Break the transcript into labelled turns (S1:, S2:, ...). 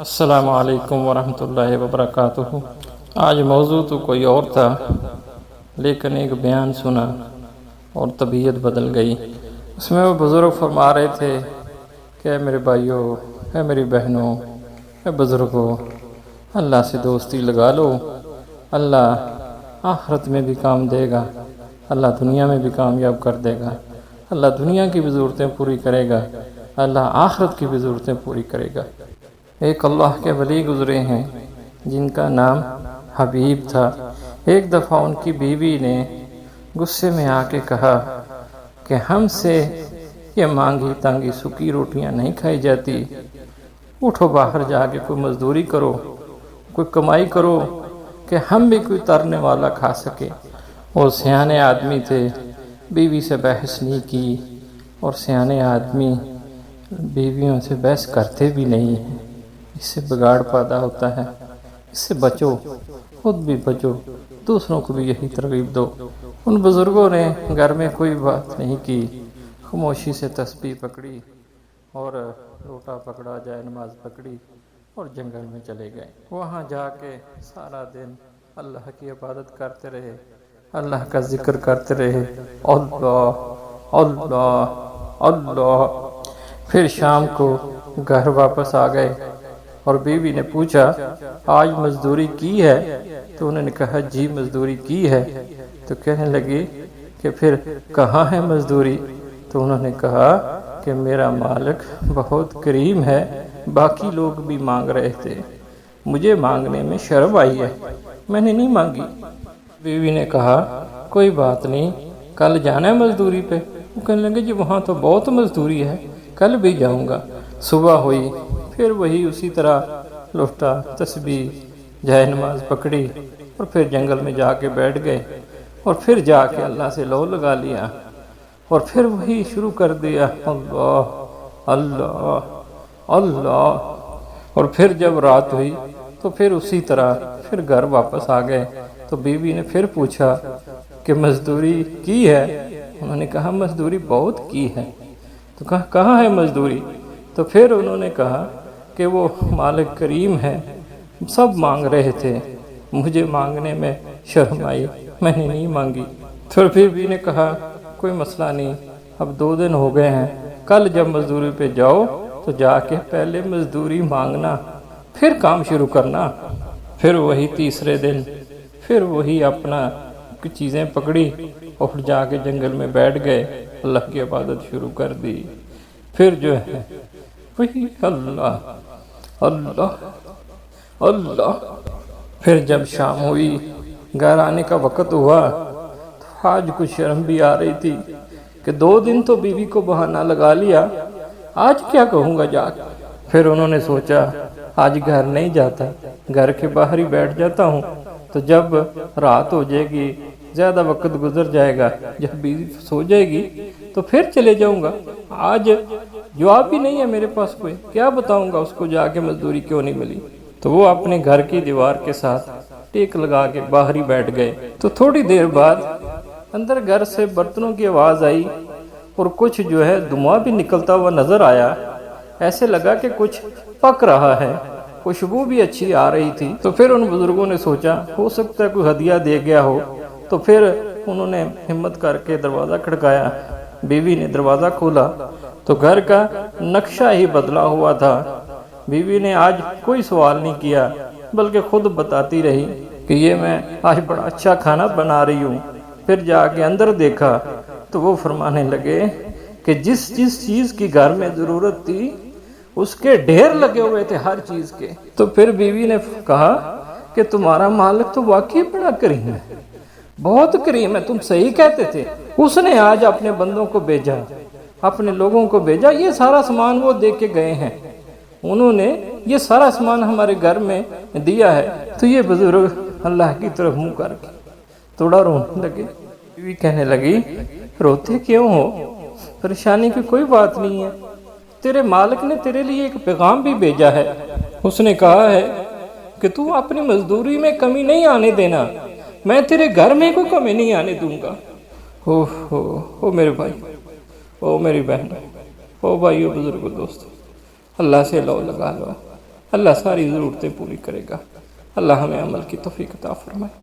S1: السلام علیکم ورحمتہ اللہ وبرکاتہ۔ آج موضوع تو کوئی اور تھا، لیکن ایک بیان سنا اور طبیعت بدل گئی۔ اس میں وہ بزرگ فرما رہے تھے کہ اے میرے بھائیوں، اے میری بہنوں، اے بزرگوں، اللہ سے دوستی لگا لو۔ اللہ آخرت میں بھی کام دے گا، اللہ دنیا میں بھی کامیاب کر دے گا۔ اللہ دنیا کی بھی ضرورتیں پوری کرے گا، اللہ آخرت کی بھی ضرورتیں پوری کرے گا۔ ایک اللہ کے ولی گزرے ہیں جن کا نام حبیب تھا۔ ایک دفعہ ان کی بیوی نے غصے میں آ کے کہا کہ ہم سے یہ مانگی تانگی سوکھی روٹیاں نہیں کھائی جاتی، اٹھو باہر جا کے کوئی مزدوری کرو، کوئی کمائی کرو کہ ہم بھی کوئی ترنے والا کھا سکے۔ وہ سیانے آدمی تھے، بیوی سے بحث نہیں کی، اور سیانے آدمی بیویوں سے بحث کرتے بھی نہیں ہیں، اس سے بگاڑ پیدا ہوتا ہے۔ اس سے بچو، خود بھی بچو، دوسروں کو بھی یہی ترغیب دو۔ ان بزرگوں نے گھر میں کوئی بات نہیں کی، خاموشی سے تسبیح پکڑی اور لوٹا پکڑا، جائے نماز پکڑی اور جنگل میں چلے گئے۔ وہاں جا کے سارا دن اللہ کی عبادت کرتے رہے، اللہ کا ذکر کرتے رہے، اللہ اللہ اللہ۔ پھر شام کو گھر واپس آ گئے اور بیوی نے پوچھا آج مزدوری کی ہے؟ تو انہوں نے کہا جی مزدوری کی ہے۔ تو کہنے لگی کہ پھر کہاں ہے مزدوری؟ تو انہوں نے کہا کہ میرا مالک بہت کریم ہے، باقی لوگ بھی مانگ رہے تھے، مجھے مانگنے میں شرم آئی ہے، میں نے نہیں مانگی۔ بیوی نے کہا کوئی بات نہیں، کل جانا ہے مزدوری پہ؟ وہ کہنے لگے جی وہاں تو بہت مزدوری ہے، کل بھی جاؤں گا۔ صبح ہوئی، پھر وہی اسی طرح لوٹا، تسبیح، جائے نماز پکڑی اور پھر جنگل میں جا کے بیٹھ گئے، اور پھر جا کے اللہ سے لو لگا لیا، اور پھر وہی شروع کر دیا اللہ اللہ اللہ۔ اور پھر جب رات ہوئی تو پھر اسی طرح پھر گھر واپس آ گئے۔ تو بیوی نے پھر پوچھا کہ مزدوری کی ہے؟ انہوں نے کہا مزدوری بہت کی ہے۔ تو کہا کہاں ہے مزدوری؟ تو پھر انہوں نے کہا کہ وہ مالک کریم ہے، سب مانگ رہے تھے، مجھے مانگنے میں شرم آئی، میں نے نہیں مانگی۔ پھر بیوی نے کہا کوئی مسئلہ نہیں، اب 2 دن ہو گئے ہیں، کل جب مزدوری پہ جاؤ تو جا کے پہلے مزدوری مانگنا، پھر کام شروع کرنا۔ پھر وہی تیسرے دن پھر وہی اپنا کچھ چیزیں پکڑی اور جا کے جنگل میں بیٹھ گئے، اللہ کی عبادت شروع کر دی۔ پھر جو ہے وہی اللہ اللہ اللہ۔ پھر جب شام ہوئی، گھر آنے کا وقت ہوا، تو آج کچھ شرم بھی آ رہی تھی کہ 2 دن تو بیوی کو بہانہ لگا لیا، آج کیا کہوں گا جا کے۔ پھر انہوں نے سوچا آج گھر نہیں جاتا، گھر کے باہر ہی بیٹھ جاتا ہوں، تو جب رات ہو جائے گی، زیادہ وقت گزر جائے گا، جب بیوی سو جائے گی تو پھر چلے جاؤں گا۔ آج جواب بھی نہیں ہے میرے پاس کوئی، کیا بتاؤں گا اس کو جا کے مزدوری کیوں نہیں ملی۔ تو وہ اپنے گھر کی دیوار کے ساتھ ٹیک لگا کے باہر ہی بیٹھ گئے۔ تو تھوڑی دیر بعد اندر گھر سے برتنوں کی آواز آئی اور کچھ جو ہے دھواں بھی نکلتا ہوا نظر آیا، ایسے لگا کہ کچھ پک رہا ہے، خوشبو بھی اچھی آ رہی تھی۔ تو پھر ان بزرگوں نے سوچا ہو سکتا ہے کوئی ہدیہ دے گیا ہو، تو پھر انہوں نے ہمت کر کے دروازہ کھڑکایا۔ بیوی نے دروازہ کھولا تو گھر کا نقشہ ہی بدلا ہوا تھا۔ بیوی نے آج کوئی سوال نہیں کیا، بلکہ خود بتاتی رہی کہ یہ میں آج بڑا اچھا کھانا بنا رہی ہوں۔ پھر جا کے اندر دیکھا تو وہ فرمانے لگے کہ جس چیز کی گھر میں ضرورت تھی اس کے ڈھیر لگے ہوئے تھے ہر چیز کے۔ تو پھر بیوی نے کہا کہ تمہارا مالک تو واقعی بڑا کریم ہے، بہت کریم ہے، تم صحیح کہتے تھے۔ اس نے آج اپنے بندوں کو بھیجا، اپنے لوگوں کو بھیجا، یہ سارا سامان وہ دے کے گئے ہیں، انہوں نے یہ سارا سامان ہمارے گھر میں دیا ہے۔ تو یہ بزرگ اللہ کی طرف منہ کر کے تھوڑا رونے لگے۔ بیوی کہنے لگی روتے کیوں ہو؟ پریشانی کی کوئی بات نہیں ہے، تیرے مالک نے تیرے لیے ایک پیغام بھی بھیجا ہے، اس نے کہا ہے کہ تو اپنی مزدوری میں کمی نہیں آنے دینا، میں تیرے گھر میں کوئی کمی نہیں آنے دوں گا۔ او میرے بھائی، او میری بہن، او بھائیو، بزرگو، دوستو، اللہ سے لو لگا لو، اللہ ساری ضرورتیں پوری کرے گا۔ اللہ ہمیں عمل کی توفیق عطا فرمائے۔